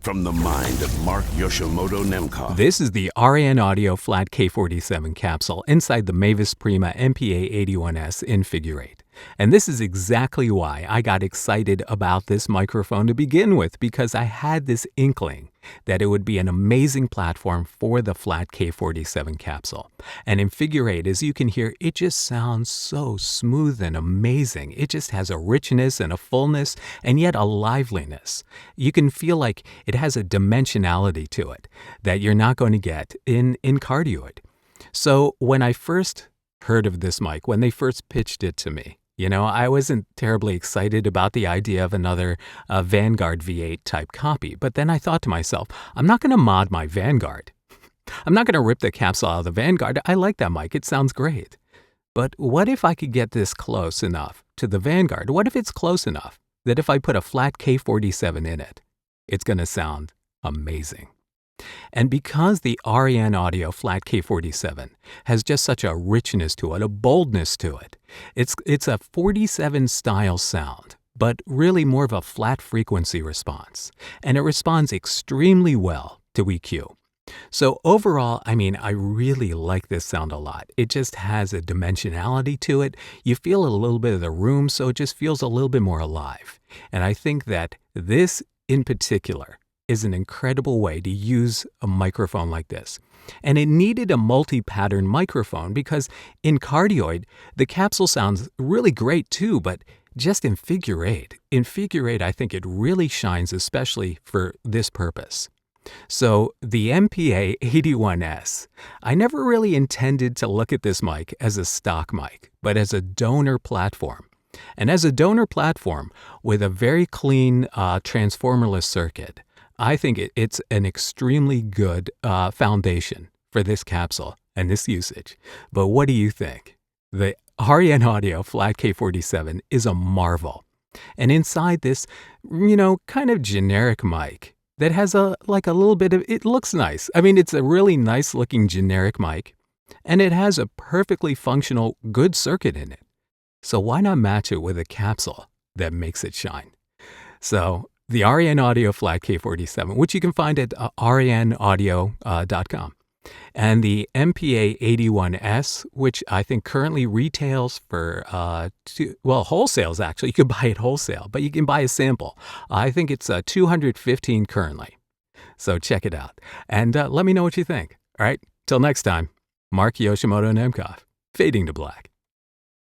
from the mind of Mark Yoshimoto Nemkov. This is the Arienne Audio Flat K47 Capsule inside the Mavis Prima MPA-81s in figure 8. And this is exactly why I got excited about this microphone to begin with, because I had this inkling that it would be an amazing platform for the Flat K47 Capsule. And in figure 8, as you can hear, it just sounds so smooth and amazing. It just has a richness and a fullness and yet a liveliness. You can feel like it has a dimensionality to it that you're not going to get in cardioid. So when I first heard of this mic, when they first pitched it to me, I wasn't terribly excited about the idea of another Vanguard V8 type copy. But then I thought to myself, I'm not going to mod my Vanguard. I'm not going to rip the capsule out of the Vanguard. I like that mic. It sounds great. But what if I could get this close enough to the Vanguard? What if it's close enough that if I put a Flat K47 in it, it's going to sound amazing? And because the Arienne Audio Flat K47 has just such a richness to it, a boldness to it, it's a 47 style sound, but really more of a flat frequency response. And it responds extremely well to EQ. So overall, I really like this sound a lot. It just has a dimensionality to it. You feel a little bit of the room, so it just feels a little bit more alive. And I think that this in particular is an incredible way to use a microphone like this. And it needed a multi-pattern microphone because in cardioid, the capsule sounds really great too, but just in figure 8. In figure 8, I think it really shines, especially for this purpose. So the MPA-81s, I never really intended to look at this mic as a stock mic, but as a donor platform. And as a donor platform with a very clean transformerless circuit, I think it's an extremely good foundation for this capsule and this usage. But what do you think? The Arienne Audio Flat K47 is a marvel. And inside this, kind of generic mic that has a little bit of, it looks nice. It's a really nice looking generic mic, and it has a perfectly functional, good circuit in it. So why not match it with a capsule that makes it shine? So the Arienne Audio Flat K47, which you can find at arienneaudio.com. And the MPA-81s, which I think currently retails for, wholesales actually. You can buy it wholesale, but you can buy a sample. I think it's $215 currently. So check it out. And let me know what you think. All right, till next time, Mark Yoshimoto Nemkov, fading to black.